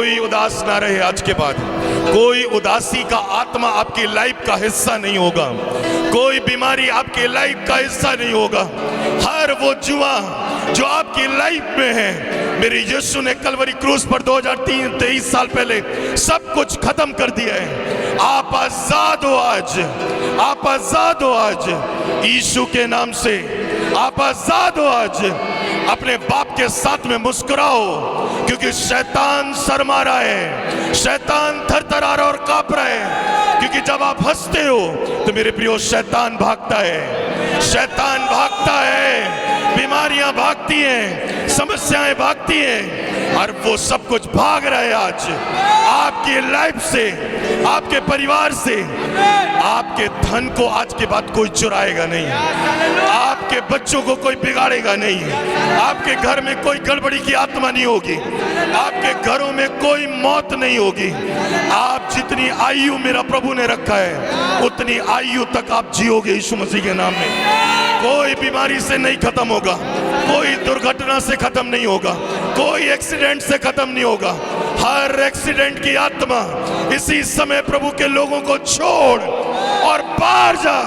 कोई उदास ना रहे आज के बाद। कोई उदासी का आत्मा आपकी लाइफ का हिस्सा नहीं होगा। कोई बीमारी आपकी लाइफ का हिस्सा नहीं होगा। हर वो जुआ जो आपकी लाइफ में है, मेरे यीशु ने कलवरी क्रूस पर 2023 साल पहले सब कुछ खत्म कर दिया है। आप आजाद हो आज, आप आजाद हो आज यीशु के नाम से। आप आजाद हो आज। अपने बाप के साथ में मुस्कुराओ, क्योंकि शैतान शर्मा रहा है, शैतान थरथरा रहा और कांप रहा है। क्योंकि जब आप हंसते हो तो मेरे प्रियो शैतान भागता है, शैतान भागता है, बीमारियां भागती हैं, समस्याएं भागती हैं, और वो सब कुछ भाग रहा है आज आपकी लाइफ से, आपके परिवार से। आपके धन को आज के बाद कोई चुराएगा नहीं, आपके बच्चों को कोई बिगाड़ेगा नहीं, आपके घर में कोई गड़बड़ी की आत्मा नहीं होगी, आपके घरों में कोई मौत नहीं होगी। आप जितनी आयु मेरा प्रभु ने रखा है उतनी आयु तक आप जियोगे यीशु मसीह के नाम में। कोई बीमारी से नहीं खत्म होगा, कोई दुर्घटना से खत्म नहीं होगा, कोई एक्सीडेंट से खत्म नहीं होगा। हर एक्सीडेंट की आत्मा इसी समय प्रभु के लोगों को छोड़ और पार जा।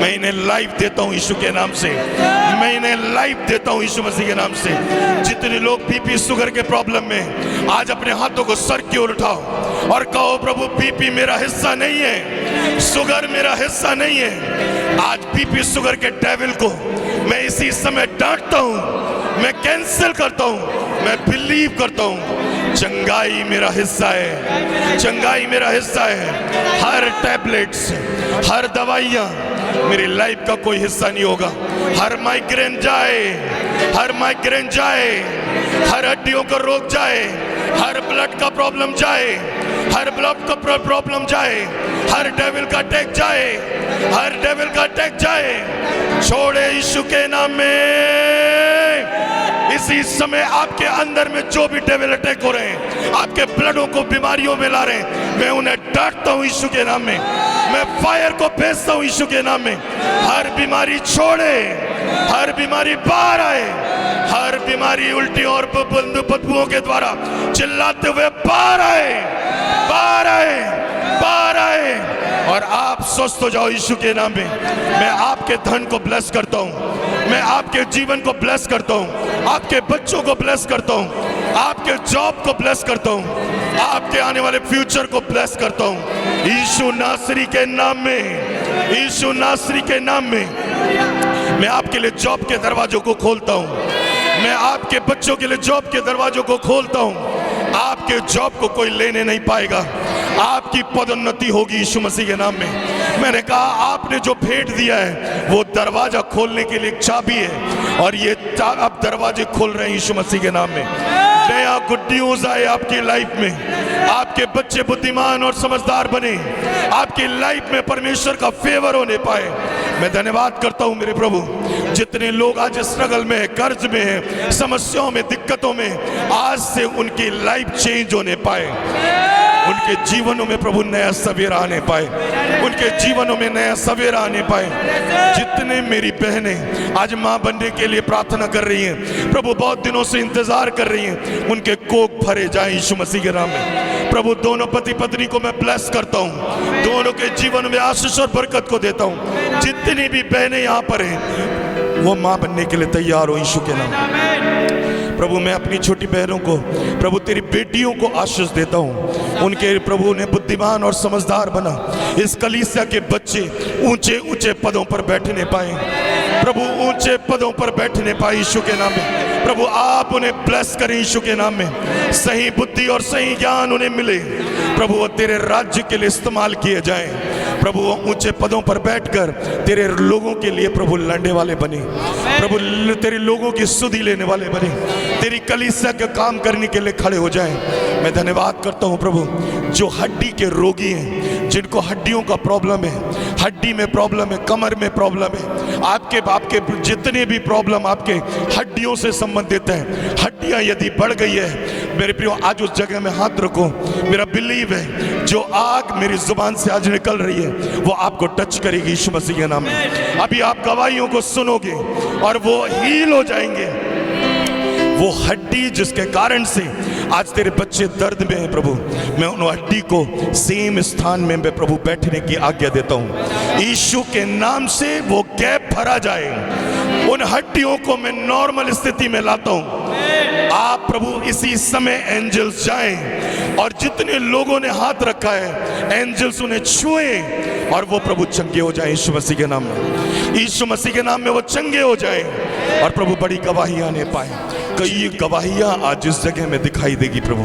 मैं इन्हें लाइफ देता हूं यीशु के नाम से, मैं इन्हें लाइफ देता हूं यीशु मसीह के नाम से। जितने लोग बीपी शुगर के प्रॉब्लम में, आज अपने हाथों को सर की ओर उठाओ और कहो प्रभु बीपी मेरा हिस्सा नहीं है, शुगर मेरा हिस्सा नहीं है। आज बीपी शुगर के डेविल को मैं इसी समय डांटता हूं, मैं कैंसिल करता हूं, मैं बिलीव करता हूं चंगाई मेरा हिस्सा है, चंगाई मेरा हिस्सा है। हर टैबलेट्स, हर दवाइयां मेरी लाइफ का कोई हिस्सा नहीं होगा। हर माइग्रेन जाए, हर माइग्रेन जाए, हर हड्डियों का रोग जाए, हर ब्लड का प्रॉब्लम जाए, हर ब्लड का प्रॉब्लम जाए, हर डेविल का अटैक जाए, हर डेविल का अटैक जाए। छोड़े यीशु के नाम में। इसी समय आपके अंदर में जो भी डेविल अटैक हो रहे हैं, आपके ब्लडों को बीमारियों में ला रहे हैं, मैं उन्हें डांटता हूं यीशु के नाम में। मैं फायर को भेजता हूं यीशु के नाम में। हर बीमारी छोड़े, हर बीमारी बाहर आए, हर बीमारी उल्टी और बदबुओं के द्वारा चिल्लाते हुए बाहर आए, बाहर आए, बाहर आए, और आप स्वस्थ हो जाओ यीशु के नाम में। मैं आपके धन को ब्लेस करता हूं, मैं आपके जीवन को ब्लेस करता हूं, आपके बच्चों को ब्लेस करता हूं, आपके जॉब को ब्लेस करता हूं, आपके आने वाले फ्यूचर को ब्लेस करता हूं यीशु नासरी के नाम में। यीशु नासरी के नाम में मैं आपके लिए जॉब के दरवाजों को खोलता हूं, मैं आपके बच्चों के लिए जॉब के दरवाजों को खोलता हूं। आपके जॉब को कोई लेने नहीं पाएगा, आपकी पदोन्नति होगी यीशु मसीह के नाम में। मैंने कहा आपने जो भेंट दिया है वो दरवाजा खोलने के लिए एक चाबी है, और ये आप दरवाजे खोल रहे हैं यीशु मसीह के नाम में। नया गुड न्यूज आए आपकी लाइफ में, आपके बच्चे बुद्धिमान और समझदार बने, आपकी लाइफ में परमेश्वर का फेवर होने पाए। मैं धन्यवाद करता हूं मेरे प्रभु। जितने लोग आज स्ट्रगल में है, कर्ज में है, समस्याओं में, दिक्कतों में, आज से उनकी लाइफ चेंज होने पाए, उनके जीवनों में प्रभु नया सवेरा आने पाए, उनके जीवनों में नया सवेरा आने पाए। जितने मेरी बहनें आज माँ बनने के लिए प्रार्थना कर रही हैं, प्रभु बहुत दिनों से इंतजार कर रही हैं, उनके कोख भरे जाए यीशु मसीह के नाम में। प्रभु दोनों पति पत्नी को मैं ब्लेस करता हूँ, दोनों के जीवन में आशीष और बरकत को देता हूँ। जितनी भी बहनें यहाँ पर हैं वो माँ बनने के लिए तैयार हो यीशु के नाम में। प्रभु मैं अपनी छोटी बहनों को, प्रभु तेरी बेटियों को आशीष देता हूँ, उनके प्रभु ने बुद्धिमान और समझदार बना, इस कलीसिया के बच्चे ऊंचे ऊंचे पदों पर बैठने पाए, प्रभु ऊंचे पदों पर बैठने पाए यीशु के नाम में। प्रभु आप उन्हें ब्लेस करें यीशु के नाम में, सही बुद्धि और सही ज्ञान उन्हें मिले, प्रभु वो तेरे राज्य के लिए इस्तेमाल किए जाएं। प्रभु वो ऊंचे पदों पर बैठकर तेरे लोगों के लिए प्रभु लड़ने वाले बने, प्रभु तेरे लोगों की सुधि लेने वाले बने, तेरी कलीसिया का काम करने के लिए खड़े हो जाएं। मैं धन्यवाद करता हूँ प्रभु, जो हड्डी के रोगी हैं, जिनको हड्डियों का प्रॉब्लम है, हड्डी में प्रॉब्लम है, कमर में प्रॉब्लम है, आपके जितने भी प्रॉब्लम आपके हड्डियों से संबंधित हैं, हड्डियां यदि बढ़ गई है मेरे प्रियो, आज उस जगह में हाथ रखो। मेरा बिलीव है जो आग मेरी जुबान से आज निकल रही है वो आपको टच करेगी यीशु मसीह के नाम में। अभी आप गवाहियों को सुनोगे और वो हील हो जाएंगे। वो हड्डी जिसके कारण से आज तेरे बच्चे दर्द में हैं प्रभु, मैं उन हड्डी को सेम स्थान में मैं प्रभु बैठने की आज्ञा देता हूँ। यीशु के नाम से वो गैप भरा जाए, उन हड्डियों को मैं नॉर्मल स्थिति में लाता हूँ। आप प्रभु इसी समय एंजल्स जाएं और जितने लोगों ने हाथ रखा है एंजल्स उन्हें छुए और वो प्रभु चंगे हो जाएं यीशु मसीह के नाम में। यीशु मसीह के नाम में वो चंगे हो जाएं और प्रभु बड़ी गवाही आने पाए। कई गवाहियां आज इस जगह में दिखाई देगी प्रभु।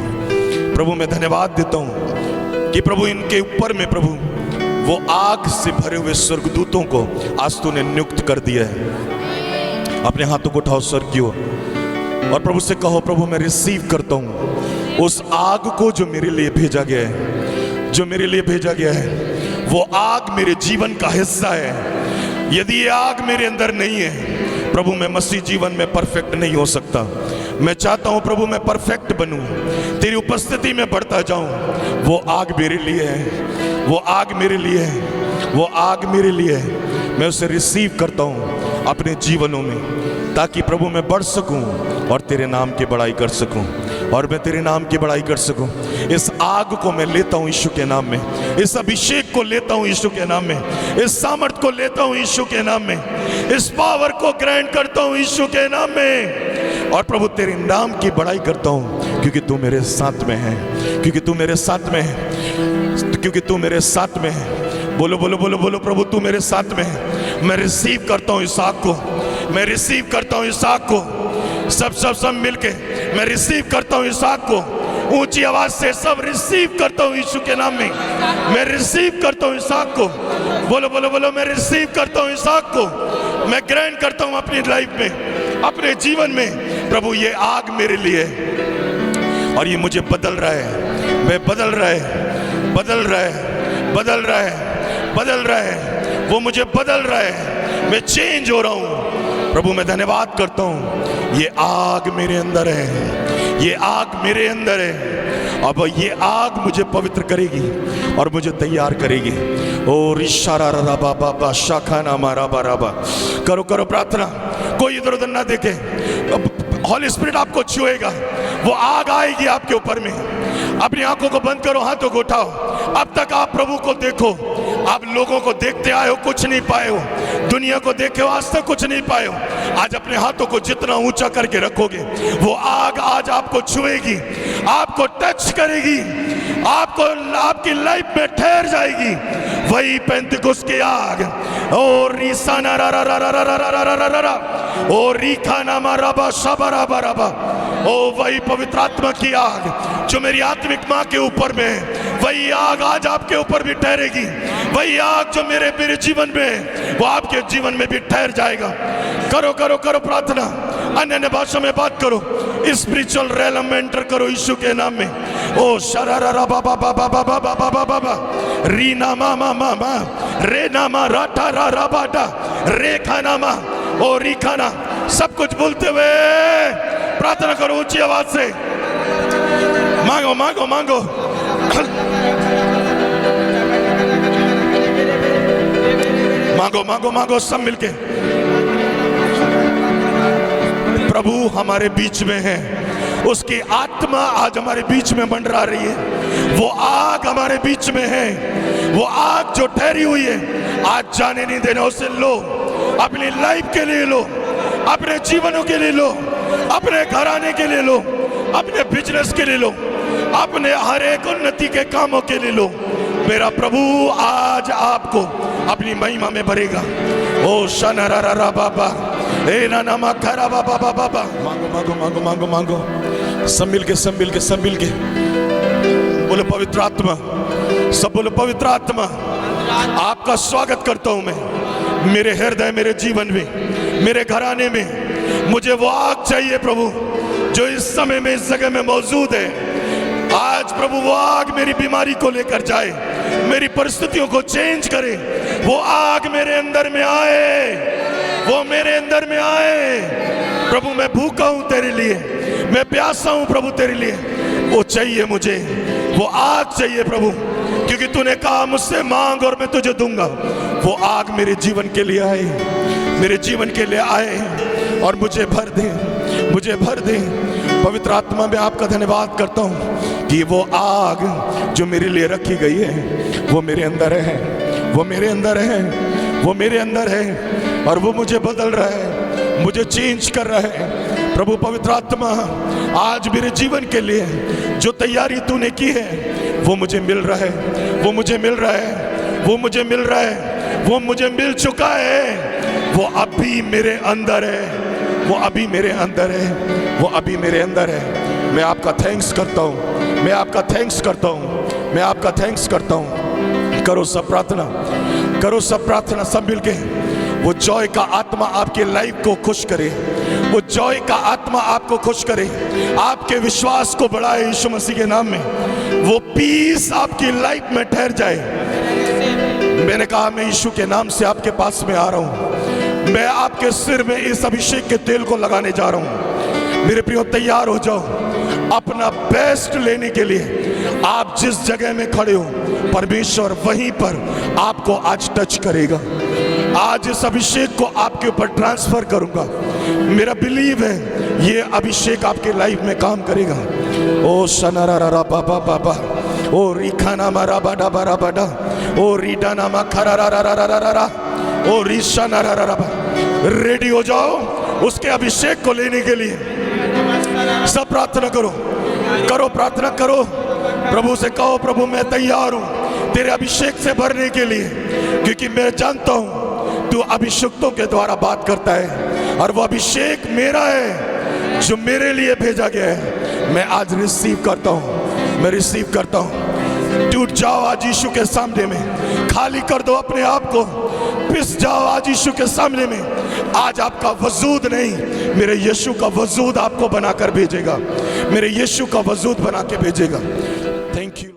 प्रभु मैं धन्यवाद देता हूं कि प्रभु इनके ऊपर में प्रभु वो आग से भरे हुए स्वर्गदूतों को आज तूने नियुक्त कर दिया है। अपने हाथों को उठाओ स्वर्ग की ओर और प्रभु से कहो, प्रभु मैं रिसीव करता हूं उस आग को जो मेरे लिए भेजा गया है, जो मेरे लिए भेजा गया है। वो आग मेरे जीवन का हिस्सा है। यदि ये आग मेरे अंदर नहीं है प्रभु, मैं मसीह जीवन में परफेक्ट नहीं हो सकता। मैं चाहता हूं प्रभु मैं परफेक्ट बनूं, तेरी उपस्थिति में बढ़ता जाऊं। वो आग मेरे लिए है, वो आग मेरे लिए है, वो आग मेरे लिए है। मैं उसे रिसीव करता हूं अपने जीवनों में, ताकि प्रभु मैं बढ़ सकूं और तेरे नाम की बड़ाई कर सकूं, और मैं तेरे नाम की बड़ाई कर सकूं। इस आग को मैं लेता हूं यीशु के नाम में, इस अभिषेक को लेता हूं यीशु के नाम में, इस सामर्थ को लेता हूं यीशु के नाम में, इस पावर को ग्रहण करता हूं यीशु के नाम में। और प्रभु तेरे नाम की बड़ाई करता हूं क्योंकि तू मेरे साथ में है, क्योंकि तू मेरे साथ में है, क्योंकि तू मेरे साथ में है। बोलो बोलो बोलो बोलो, प्रभु तू मेरे साथ में है। मैं रिसीव करता हूं इस आग को, मैं रिसीव करता हूं इस आग को। सब मिलके मैं रिसीव करता हूं इस आग को। ऊंची आवाज से सब रिसीव करता हूं यीशु के नाम में। मैं रिसीव करता हूं इस आग को। बोलो बोलो बोलो, मैं रिसीव करता हूं इस आग को। मैं ग्रहण करता हूं अपनी लाइफ में, अपने जीवन में। प्रभु ये आग मेरे लिए है और ये मुझे बदल रहा है। मैं बदल रहा है, बदल रहा है, बदल रहा है, बदल रहा है। वो मुझे बदल रहा है, मैं चेंज हो रहा हूं। प्रभु मैं धन्यवाद करता हूं, ये आग मेरे अंदर है, ये आग मेरे अंदर है। अब ये आग मुझे पवित्र करेगी और मुझे तैयार करेगी। ओ रिशारा राबा बाबा शाखाना मारा बाराबा। करो करो प्रार्थना, कोई इधर उधर ना देखे। हॉली स्पिरिट आपको छुएगा, वो आग आएगी आपके ऊपर में। अपनी आंखों को बंद करो, हाथों को उठाओ। अब तक आप प्रभु को देखो, आप लोगों को देखते आए हो, कुछ नहीं पाए हो। दुनिया को देखे हो, आज तक कुछ नहीं पाए हो। आज अपने हाथों को जितना ऊंचा करके रखोगे, वो आग आज आपको छुएगी, आपको टच करेगी, आपको आपकी लाइफ में ठहर जाएगी। वही पेंतिकुस्त की आग। ओ रीसाना रा रा रा रा रा रा रा रा रा रा, ओ रीखा नामा राबा शाबा राबा राबा। ओ वही पवित्र आत्मा की आग जो मेरी आत्मिक माँ के ऊपर में है, वही आग आज आपके ऊपर भी ठहरेगी। वही आग जो मेरे जीवन में है, वो आपके जीवन में भी ठहर जाएगा। करो करो करो प्रार्थना, अन्य भाषा में बात करो, स्पिरिचुअल रेलम में एंटर करो यीशु के नाम में। ओ शरारा रा बाबा बाबा बाबा बाबा बाबा रीना मामा मामा रे नामा राठा रा रा बाटा रे खाना मा ओ री खाना। सब कुछ बोलते हुए प्रार्थना करो ऊंची आवाज से। मांगो मांगो मांगो। मांगो मांगो मांगो सब मिलके। प्रभु हमारे बीच में है, उसकी आत्मा आज हमारे बीच में मंडरा रही है। वो आग हमारे बीच में है, वो आग जो ठहरी हुई है, आज जाने नहीं देना। उसे लो, अपनी लाइफ के लिए लो, अपने जीवनों के लिए लो, अपने घराने के लिए लो, अपने बिजनेस के लिए लो, अपने हर एक उन्नति के कामों के लिए लो। मेरा प्रभु आज आपको अपनी महिमा में भरेगा। ओ शनरा बाबा ए ना नमा खरा बाबा बाबा। मांगो मांगो मांगो मांगो मांगो। सब मिल के सब मिल के सब मिल के बोलो पवित्र आत्मा। सब बोलो पवित्र आत्मा, आपका स्वागत करता हूं मैं मेरे हृदय, मेरे जीवन में, मेरे घराने में। मुझे वो आग चाहिए प्रभु जो इस समय में इस जगह में मौजूद है। आज प्रभु वो आग मेरी बीमारी को लेकर जाए, मेरी परिस्थितियों को चेंज करे। वो आग मेरे अंदर में आए, वो मेरे अंदर में आए। प्रभु मैं भूखा हूं तेरे लिए, मैं प्यासा हूं प्रभु तेरे लिए। वो चाहिए मुझे, वो आग चाहिए प्रभु, क्योंकि तूने कहा मुझसे मांग और मैं तुझे दूंगा। वो आग मेरे जीवन के लिए आए, मेरे जीवन के लिए आए और मुझे भर दे, मुझे भर दे। पवित्र आत्मा में आपका धन्यवाद करता हूँ कि वो आग जो मेरे लिए रखी गई है वो मेरे अंदर है, वो मेरे अंदर है, वो मेरे अंदर है और वो मुझे बदल रहा है, मुझे चेंज कर रहा है। प्रभु पवित्र आत्मा, आज मेरे जीवन के लिए जो तैयारी तूने की है वो मुझे मिल रहा है, वो मुझे मिल रहा है, वो मुझे मिल रहा है, वो मुझे मिल चुका है। वो अभी मेरे अंदर है, वो अभी मेरे अंदर है, वो अभी मेरे अंदर है। मैं आपका थैंक्स करता हूँ, मैं आपका थैंक्स करता हूँ, मैं आपका थैंक्स करता हूँ। करो सब प्रार्थना, करो सब प्रार्थना, सब मिलके। वो जॉय का आत्मा आपके लाइफ को खुश करे, वो जॉय का आत्मा आपको खुश करे, आपके विश्वास को बढ़ाए यीशु मसीह के नाम में। वो पीस आपकी लाइफ में ठहर जाए। मैंने कहा मैं यीशु के नाम से आपके पास में आ रहा हूँ, मैं आपके सिर में इस अभिषेक के तेल को लगाने जा रहा हूँ। मेरे प्रियो तैयार हो जाओ अपना बेस्ट लेने के लिए। आप जिस जगह में खड़े हो परमेश्वर वहीं पर आपको आज टच करेगा। आज इस अभिषेक को आपके ऊपर ट्रांसफर करूंगा। मेरा बिलीव है ये अभिषेक आपके लाइफ में काम करेगा। ओ शनरारा बाबा बाबा, ओ रिखाना मारा बाडा बारा बाडा, ओ रीडाना मा खरारारारारारा, ओ रिशानारारा। रेडी हो जाओ उसके अभिषेक को लेने के लिए। सब प्रार्थना करो, करो प्रार्थना करो। प्रभु से कहो प्रभु मैं तैयार हूँ तेरे अभिषेक से भरने के लिए, क्योंकि मैं जानता हूँ तू अभिषिक्तों के द्वारा बात करता है और वो अभिषेक मेरा है जो मेरे लिए भेजा गया है। मैं आज रिसीव करता हूँ, मैं रिसीव करता हूँ। टूट जाओ आज यीशु के सामने में, खाली कर दो अपने आप को, पिस जाओ आज यीशु के सामने में। आज आपका वजूद नहीं, मेरे यीशु का वजूद आपको बनाकर भेजेगा, मेरे यीशु का वजूद बना के भेजेगा। Thank you.